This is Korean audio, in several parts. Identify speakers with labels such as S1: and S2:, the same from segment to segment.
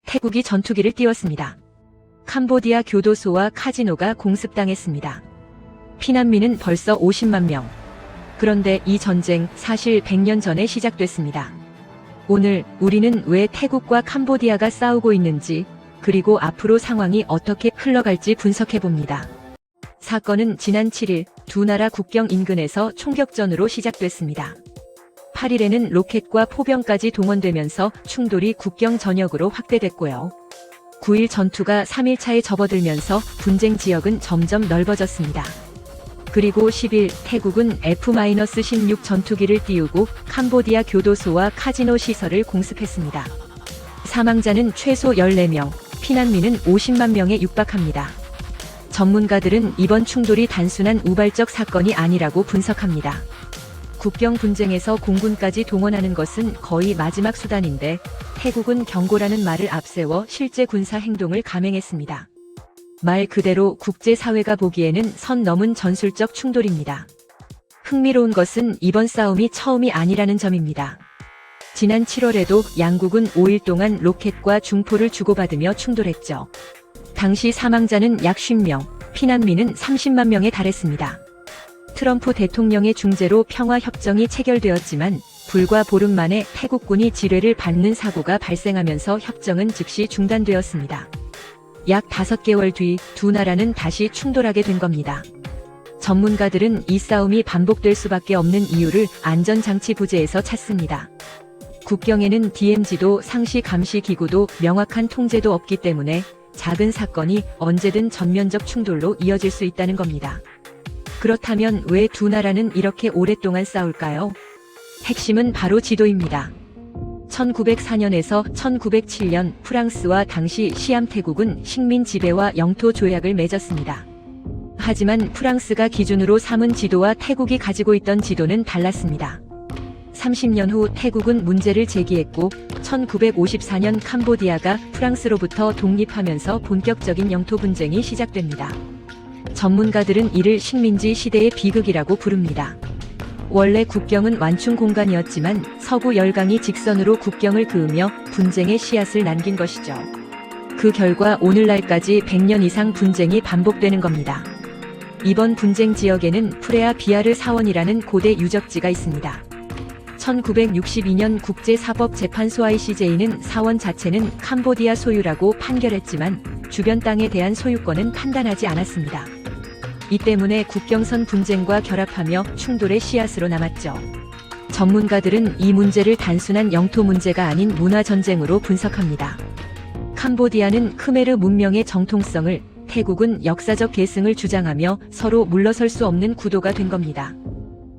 S1: 태국이 전투기를 띄웠습니다. 캄보디아 교도소와 카지노가 공습당했습니다. 피난민은 벌써 50만 명. 그런데 이 전쟁 사실 100년 전에 시작됐습니다. 오늘 우리는 왜 태국과 캄보디아가 싸우고 있는지, 그리고 앞으로 상황이 어떻게 흘러갈지 분석해봅니다. 사건은 지난 7일 두 나라 국경 인근에서 총격전으로 시작됐습니다. 8일에는 로켓과 포병까지 동원되면서 충돌이 국경 전역으로 확대됐고요. 9일 전투가 3일차에 접어들면서 분쟁 지역은 점점 넓어졌습니다. 그리고 10일 태국은 F-16 전투기를 띄우고 캄보디아 교도소와 카지노 시설을 공습했습니다. 사망자는 최소 14명, 피난민은 50만 명에 육박합니다. 전문가들은 이번 충돌이 단순한 우발적 사건이 아니라고 분석합니다. 국경 분쟁에서 공군까지 동원하는 것은 거의 마지막 수단인데 태국은 경고라는 말을 앞세워 실제 군사 행동을 감행했습니다. 말 그대로 국제사회가 보기에는 선 넘은 전술적 충돌입니다. 흥미로운 것은 이번 싸움이 처음이 아니라는 점입니다. 지난 7월에도 양국은 5일 동안 로켓과 중포를 주고받으며 충돌했죠. 당시 사망자는 약 50명, 피난민은 30만 명에 달했습니다. 트럼프 대통령의 중재로 평화협정이 체결되었지만 불과 보름 만에 태국군이 지뢰를 밟는 사고가 발생하면서 협정은 즉시 중단되었습니다. 약 5개월 뒤 두 나라는 다시 충돌하게 된 겁니다. 전문가들은 이 싸움이 반복될 수밖에 없는 이유를 안전장치 부재에서 찾습니다. 국경에는 DMZ도 상시 감시 기구도 명확한 통제도 없기 때문에 작은 사건이 언제든 전면적 충돌로 이어질 수 있다는 겁니다. 그렇다면 왜 두 나라는 이렇게 오랫동안 싸울까요? 핵심은 바로 지도입니다. 1904년에서 1907년 프랑스와 당시 시암 태국은 식민 지배와 영토 조약을 맺었습니다. 하지만 프랑스가 기준으로 삼은 지도와 태국이 가지고 있던 지도는 달랐습니다. 30년 후 태국은 문제를 제기했고 1954년 캄보디아가 프랑스로부터 독립하면서 본격적인 영토 분쟁이 시작됩니다. 전문가들은 이를 식민지 시대의 비극이라고 부릅니다. 원래 국경은 완충 공간이었지만 서구 열강이 직선으로 국경을 그으며 분쟁의 씨앗을 남긴 것이죠. 그 결과 오늘날까지 100년 이상 분쟁이 반복되는 겁니다. 이번 분쟁 지역에는 프레아 비아르 사원이라는 고대 유적지가 있습니다. 1962년 국제사법재판소 ICJ는 사원 자체는 캄보디아 소유라고 판결했지만 주변 땅에 대한 소유권은 판단하지 않았습니다. 이 때문에 국경선 분쟁과 결합하며 충돌의 씨앗으로 남았죠. 전문가들은 이 문제를 단순한 영토 문제가 아닌 문화 전쟁으로 분석합니다. 캄보디아는 크메르 문명의 정통성을, 태국은 역사적 계승을 주장하며 서로 물러설 수 없는 구도가 된 겁니다.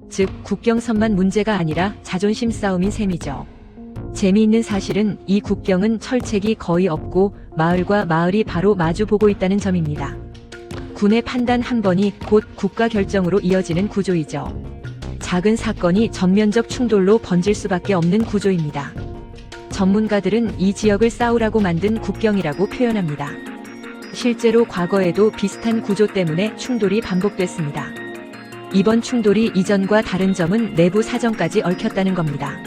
S1: 즉 국경선만 문제가 아니라 자존심 싸움인 셈이죠. 재미있는 사실은 이 국경은 철책이 거의 없고 마을과 마을이 바로 마주보고 있다는 점입니다. 군의 판단 한 번이 곧 국가 결정으로 이어지는 구조이죠. 작은 사건이 전면적 충돌로 번질 수밖에 없는 구조입니다. 전문가들은 이 지역을 싸우라고 만든 국경이라고 표현합니다. 실제로 과거에도 비슷한 구조 때문에 충돌이 반복됐습니다. 이번 충돌이 이전과 다른 점은 내부 사정까지 얽혔다는 겁니다.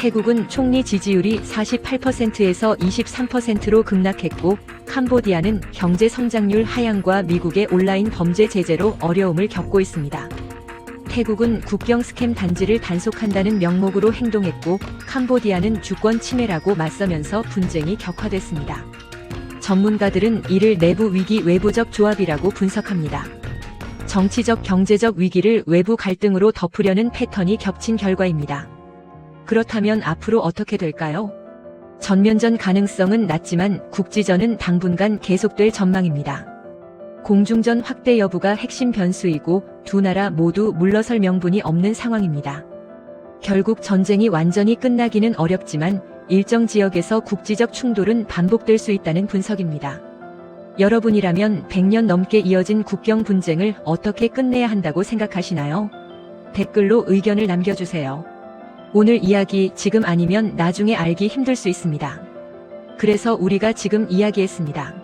S1: 태국은 총리 지지율이 48%에서 23%로 급락했고 캄보디아는 경제 성장률 하향과 미국의 온라인 범죄 제재로 어려움을 겪고 있습니다. 태국은 국경 스캠 단지를 단속한다는 명목으로 행동했고 캄보디아는 주권 침해라고 맞서면서 분쟁이 격화됐습니다. 전문가들은 이를 내부 위기 외부적 조합이라고 분석합니다. 정치적 경제적 위기를 외부 갈등으로 덮으려는 패턴이 겹친 결과입니다. 그렇다면 앞으로 어떻게 될까요? 전면전 가능성은 낮지만 국지전은 당분간 계속될 전망입니다. 공중전 확대 여부가 핵심 변수이고 두 나라 모두 물러설 명분이 없는 상황입니다. 결국 전쟁이 완전히 끝나기는 어렵지만 일정 지역에서 국지적 충돌은 반복될 수 있다는 분석입니다. 여러분이라면 100년 넘게 이어진 국경 분쟁을 어떻게 끝내야 한다고 생각하시나요? 댓글로 의견을 남겨주세요. 오늘 이야기 지금 아니면 나중에 알기 힘들 수 있습니다. 그래서 우리가 지금 이야기했습니다.